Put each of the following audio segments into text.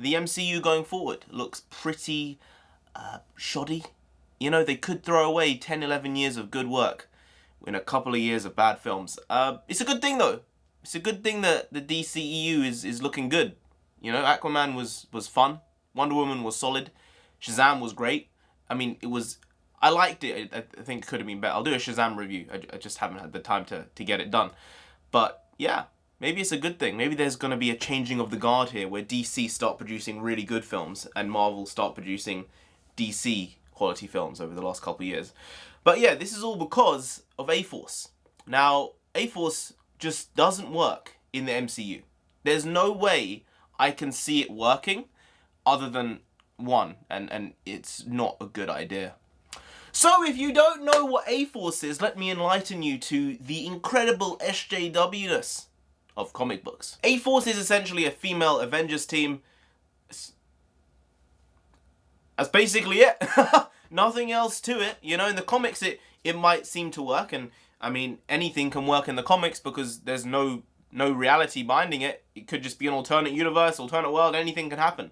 the MCU going forward looks pretty shoddy. You know, they could throw away 10, 11 years of good work in a couple of years of bad films. It's a good thing, though. It's a good thing that the DCEU is looking good. You know, Aquaman was fun. Wonder Woman was solid. Shazam was great. I mean, I liked it. I think it could have been better. I'll do a Shazam review. I just haven't had the time to get it done. But, yeah, maybe it's a good thing. Maybe there's going to be a changing of the guard here where DC start producing really good films and Marvel start producing DC quality films over the last couple of years. But yeah, this is all because of A-Force. Now, A-Force just doesn't work in the MCU. There's no way I can see it working other than one, and it's not a good idea. So if you don't know what A-Force is, let me enlighten you to the incredible SJW-ness of comic books. A-Force is essentially a female Avengers team. That's basically it. Nothing else to it. You know, in the comics it might seem to work, and I mean, anything can work in the comics because there's no reality binding it. It could just be an alternate universe, alternate world, anything can happen.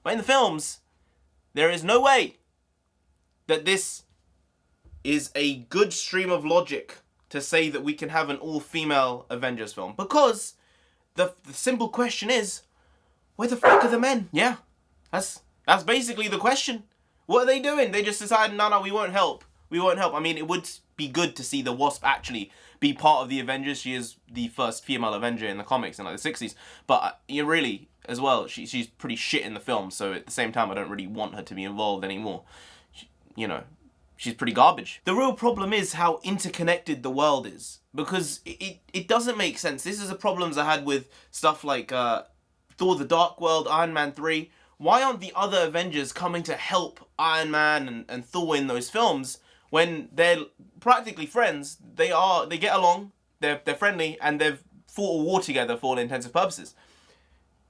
But in the films, there is no way that this is a good stream of logic to say that we can have an all-female Avengers film. Because the simple question is, where the fuck are the men? Yeah, that's basically the question. What are they doing? They just decided, no, we won't help. We won't help. I mean, it would be good to see the Wasp actually be part of the Avengers. She is the first female Avenger in the comics in like the 60s. But you really, as well, she's pretty shit in the film. So at the same time, I don't really want her to be involved anymore. You know, she's pretty garbage. The real problem is how interconnected the world is. Because it doesn't make sense. This is the problems I had with stuff like Thor the Dark World, Iron Man 3. Why aren't the other Avengers coming to help Iron Man and Thor in those films when they're practically friends? They get along, they're friendly, and they've fought a war together for all intents and purposes.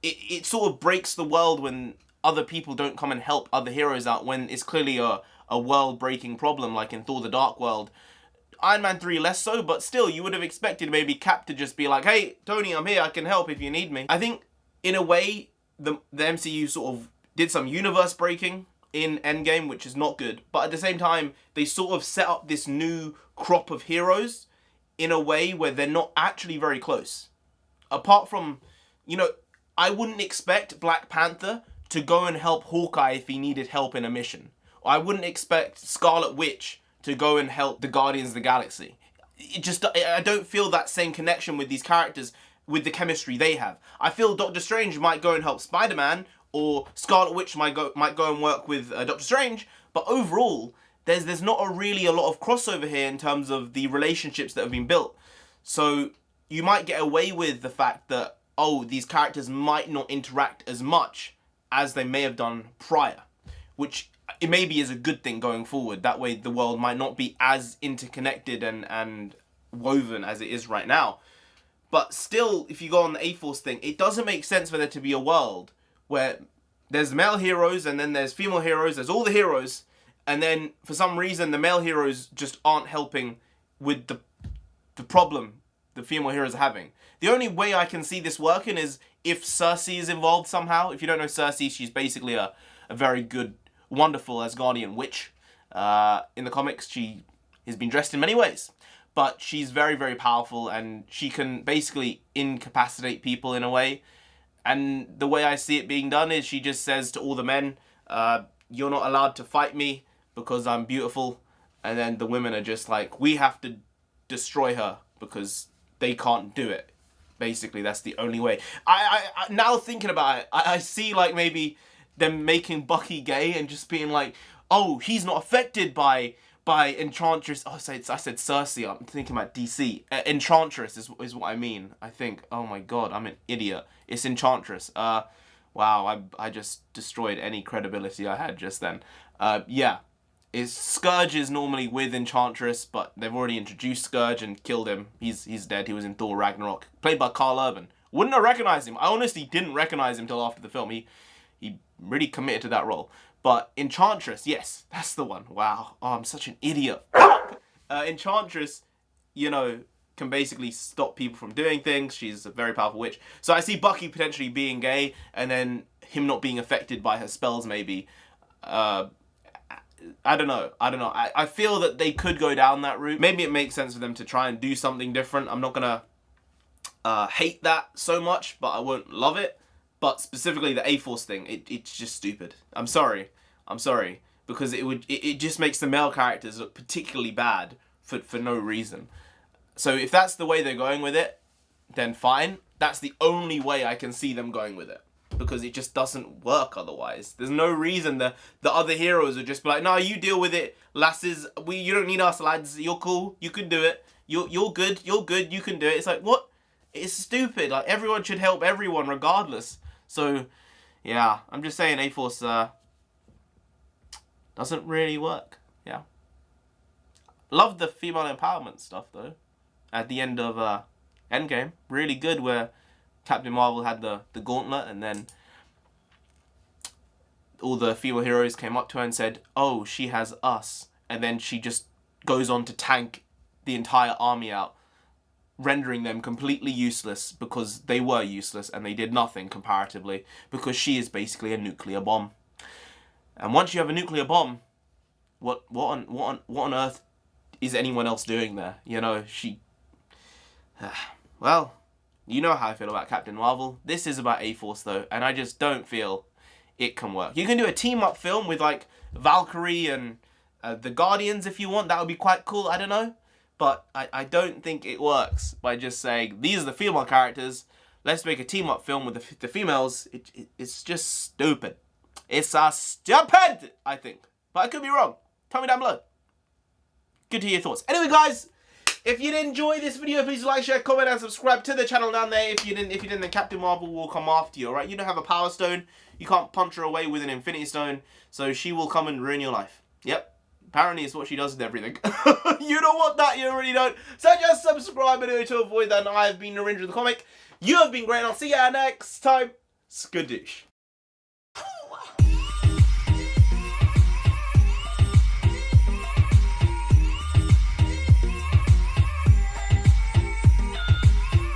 It sort of breaks the world when other people don't come and help other heroes out when it's clearly a world-breaking problem like in Thor the Dark World. Iron Man 3 less so, but still, you would have expected maybe Cap to just be like, hey, Tony, I'm here, I can help if you need me. I think, in a way, the MCU sort of did some universe breaking in Endgame, which is not good. But at the same time, they sort of set up this new crop of heroes in a way where they're not actually very close. Apart from, you know, I wouldn't expect Black Panther to go and help Hawkeye if he needed help in a mission. Or I wouldn't expect Scarlet Witch to go and help the Guardians of the Galaxy. I don't feel that same connection with these characters with the chemistry they have. I feel Doctor Strange might go and help Spider-Man, or Scarlet Witch might go and work with Doctor Strange, but overall, there's not really a lot of crossover here in terms of the relationships that have been built. So you might get away with the fact that, oh, these characters might not interact as much as they may have done prior, which it maybe is a good thing going forward. That way the world might not be as interconnected and woven as it is right now. But still, if you go on the A-Force thing, it doesn't make sense for there to be a world where there's male heroes and then there's female heroes, there's all the heroes, and then for some reason the male heroes just aren't helping with the problem the female heroes are having. The only way I can see this working is if Cersei is involved somehow. If you don't know Cersei, she's basically a very good, wonderful Asgardian witch. In the comics, she has been dressed in many ways. But she's very, very powerful, and she can basically incapacitate people in a way. And the way I see it being done is she just says to all the men, you're not allowed to fight me because I'm beautiful. And then the women are just like, we have to destroy her because they can't do it. Basically, that's the only way. I now thinking about it, I see like maybe them making Bucky gay and just being like, oh, he's not affected by Enchantress. Oh, I said Cersei. I'm thinking about DC. Enchantress is what I mean. I think. Oh my god, I'm an idiot. It's Enchantress. Wow, I just destroyed any credibility I had just then. Yeah, Scourge is normally with Enchantress, but they've already introduced Scourge and killed him. He's dead. He was in Thor Ragnarok, played by Karl Urban. Wouldn't have recognized him. I honestly didn't recognize him till after the film. He really committed to that role. But Enchantress, yes, that's the one. Wow. Oh, I'm such an idiot. Enchantress, you know, can basically stop people from doing things. She's a very powerful witch. So I see Bucky potentially being gay, and then him not being affected by her spells, maybe. I don't know. I feel that they could go down that route. Maybe it makes sense for them to try and do something different. I'm not gonna hate that so much, but I won't love it. But specifically the A-Force thing, it's just stupid. I'm sorry, because it just makes the male characters look particularly bad for no reason. So if that's the way they're going with it, then fine. That's the only way I can see them going with it, because it just doesn't work otherwise. There's no reason the other heroes would just be like, no, you deal with it, lasses. You don't need us, lads. You're cool. You can do it. You're good. You can do it. It's like, what? It's stupid. Like, everyone should help everyone regardless. So, yeah, I'm just saying A-Force doesn't really work. Yeah. Love the female empowerment stuff, though. At the end of Endgame. Really good, where Captain Marvel had the gauntlet, and then all the female heroes came up to her and said, oh, she has us. And then she just goes on to tank the entire army out, rendering them completely useless, because they were useless and they did nothing comparatively, because she is basically a nuclear bomb. And once you have a nuclear bomb, what on earth is anyone else doing there? You know, she... well, you know how I feel about Captain Marvel. This is about A-Force, though, and I just don't feel it can work. You can do a team-up film with, like, Valkyrie and the Guardians if you want. That would be quite cool. I don't know. But I don't think it works by just saying, these are the female characters, let's make a team-up film with the females. It's just stupid. It's stupid, I think. But I could be wrong. Tell me down below. Good to hear your thoughts. Anyway, guys, if you did enjoy this video, please like, share, comment, and subscribe to the channel down there. If you didn't, then Captain Marvel will come after you, alright? You don't have a Power Stone. You can't punch her away with an Infinity Stone. So she will come and ruin your life. Yep. Apparently it's what she does with everything. You don't want that, you already don't. So just subscribe anyway to avoid that. And I have been Narendra the Comic. You have been great, and I'll see you next time. Skadoosh.